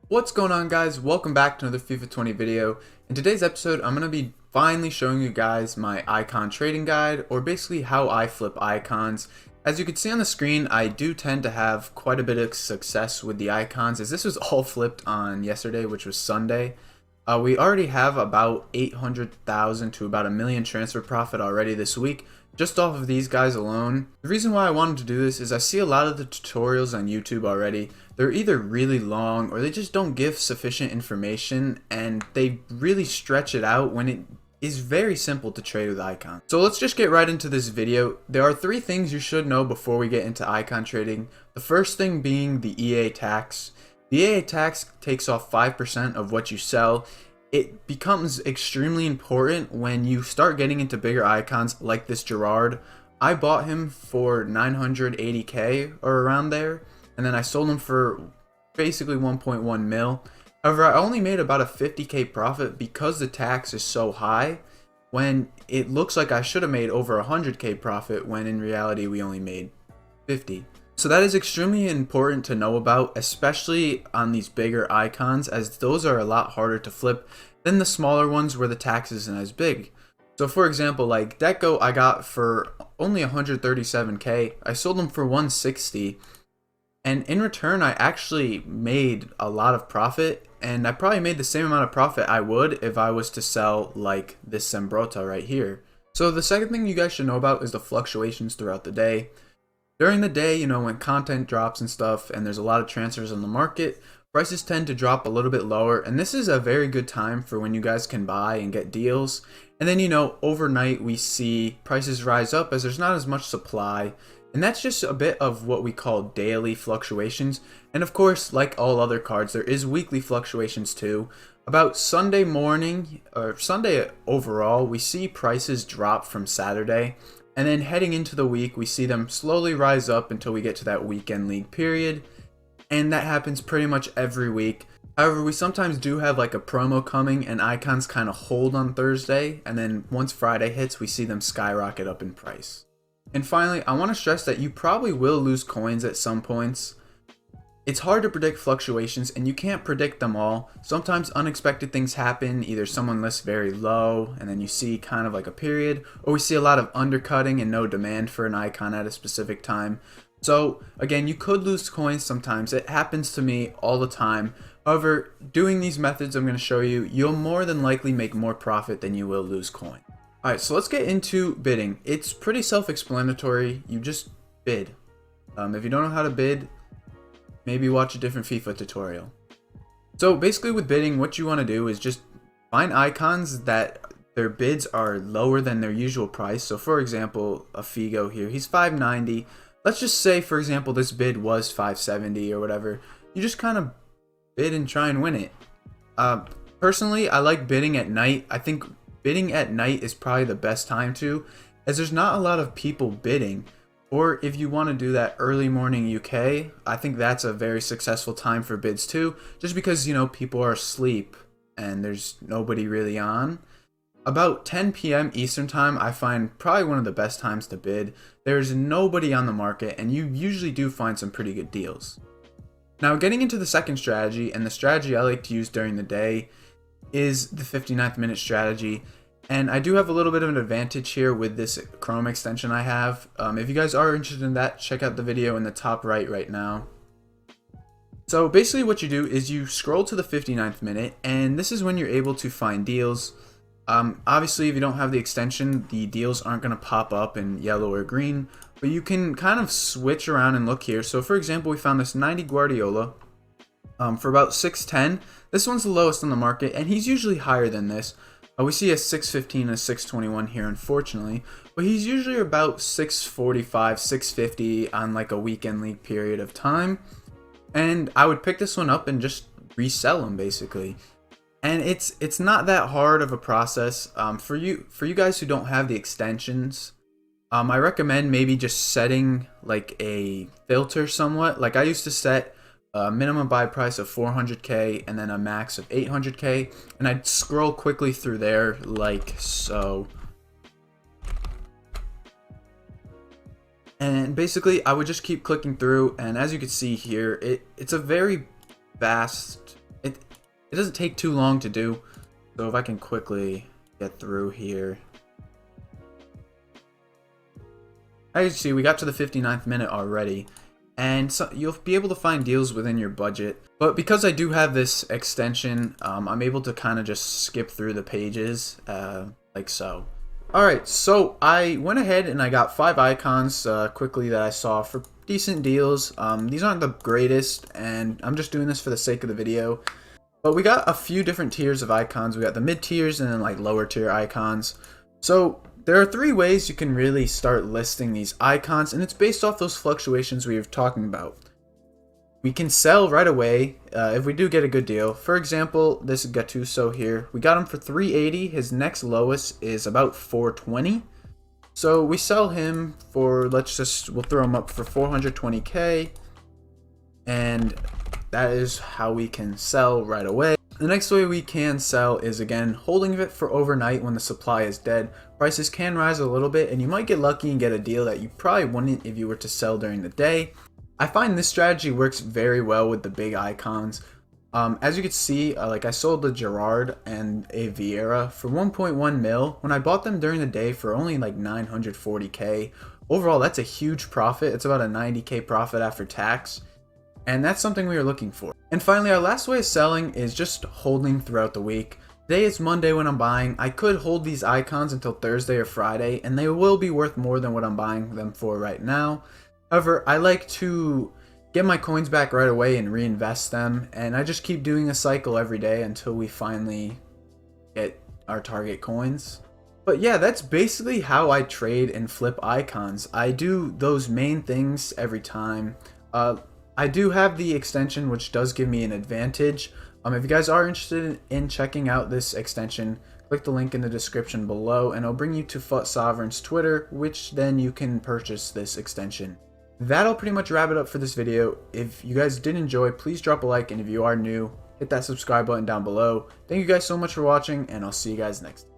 What's going on, guys? Welcome back to another FIFA 20 video. In today's episode, I'm going to be finally showing you guys my icon trading guide, or basically how I flip icons. As you can see on the screen, I do tend to have quite a bit of success with the icons, as this was all flipped on yesterday, which was Sunday. We already have about 800,000 to about a million transfer profit already this week, just off of these guys alone. The reason why I wanted to do this is I see a lot of the tutorials on YouTube already. They're either really long or they just don't give sufficient information, and they really stretch it out when it is very simple to trade with icons. So let's just get right into this video. There are three things you should know before we get into icon trading. The first thing being the EA tax. The EA tax takes off 5% of what you sell. It becomes extremely important when you start getting into bigger icons like this Gerard. I bought him for 980k or around there, and then I sold him for basically 1.1 mil. However, I only made about a 50k profit because the tax is so high, when it looks like I should have made over 100k profit, when in reality we only made 50. So that is extremely important to know about, especially on these bigger icons, as those are a lot harder to flip than the smaller ones where the tax isn't as big. So for example, like Deco I got for only 137k, I sold him for 160, and in return I actually made a lot of profit, and I probably made the same amount of profit I would if I was to sell like this Sembrota right here. So the second thing you guys should know about is the fluctuations throughout the day. During the day, when content drops and stuff and there's a lot of transfers on the market, prices tend to drop a little bit lower, and this is a very good time for when you guys can buy and get deals. And then overnight we see prices rise up as there's not as much supply, and that's just a bit of what we call daily fluctuations. And of course, like all other cards, there is weekly fluctuations too. About Sunday morning, or Sunday overall, we see prices drop from Saturday. And then heading into the week, we see them slowly rise up until we get to that weekend league period. And that happens pretty much every week. However, we sometimes do have like a promo coming, and icons kind of hold on Thursday. And then once Friday hits, we see them skyrocket up in price. And finally, I want to stress that you probably will lose coins at some points. It's hard to predict fluctuations, and you can't predict them all. Sometimes unexpected things happen, either someone lists very low and then you see kind of like a period, or we see a lot of undercutting and no demand for an icon at a specific time. So again, you could lose coins sometimes. It happens to me all the time. However, doing these methods I'm going to show you, you'll more than likely make more profit than you will lose coin. Alright, so let's get into bidding. It's pretty self-explanatory. You just bid. If you don't know how to bid, maybe watch a different FIFA tutorial. So basically with bidding, what you want to do is just find icons that their bids are lower than their usual price. So for example, a Figo here, he's 590. Let's just say, for example, this bid was 570 or whatever. You just kind of bid and try and win it. Personally, I like bidding at night. I think bidding at night is probably the best time to, as there's not a lot of people bidding. Or if you want to do that early morning UK, I think that's a very successful time for bids too, just because, people are asleep and there's nobody really on. About 10 p.m. Eastern time, I find probably one of the best times to bid. There's nobody on the market, and you usually do find some pretty good deals. Now, getting into the second strategy, and the strategy I like to use during the day, is the 59th minute strategy. And I do have a little bit of an advantage here with this Chrome extension I have. If you guys are interested in that, check out the video in the top right now. So basically what you do is you scroll to the 59th minute, and this is when you're able to find deals. Obviously, if you don't have the extension, the deals aren't going to pop up in yellow or green, but you can kind of switch around and look here. So for example, we found this 90 Guardiola for about 610. This one's the lowest on the market, and he's usually higher than this. We see a 615 and a 621 here, unfortunately, but he's usually about 645, 650 on like a weekend league period of time. And I would pick this one up and just resell him basically. And it's not that hard of a process. For you guys who don't have the extensions, I recommend maybe just setting like a filter somewhat. Like I used to set a minimum buy price of 400k and then a max of 800k, and I'd scroll quickly through there like so. And basically I would just keep clicking through, and as you can see here, it's a very vast It doesn't take too long to do. So if I can quickly get through here. As you see, we got to the 59th minute already. And so you'll be able to find deals within your budget. But because I do have this extension, I'm able to kind of just skip through the pages like so. Alright, so I went ahead and I got 5 icons quickly that I saw for decent deals. These aren't the greatest, and I'm just doing this for the sake of the video. But we got a few different tiers of icons. We got the mid tiers and then like lower tier icons. So there are 3 ways you can really start listing these icons, and it's based off those fluctuations we were talking about. We can sell right away if we do get a good deal. For example, this is Gattuso here. We got him for 380. His next lowest is about 420. So we sell him for, we'll throw him up for 420k. And that is how we can sell right away. The next way we can sell is, again, holding it for overnight when the supply is dead. Prices can rise a little bit, and you might get lucky and get a deal that you probably wouldn't if you were to sell during the day. I find this strategy works very well with the big icons. As you can see, like I sold the Gerrard and a Vieira for 1.1 mil when I bought them during the day for only like 940k. Overall, that's a huge profit. It's about a 90k profit after tax. And that's something we are looking for. And finally, our last way of selling is just holding throughout the week. Today is Monday when I'm buying. I could hold these icons until Thursday or Friday, and they will be worth more than what I'm buying them for right now. However, I like to get my coins back right away and reinvest them, and I just keep doing a cycle every day until we finally get our target coins. But yeah, that's basically how I trade and flip icons. I do those main things every time. I do have the extension, which does give me an advantage. If you guys are interested in checking out this extension, click the link in the description below and it'll bring you to FUT Sovereign's Twitter, which then you can purchase this extension. That'll pretty much wrap it up for this video. If you guys did enjoy, please drop a like, and if you are new, hit that subscribe button down below. Thank you guys so much for watching, and I'll see you guys next time.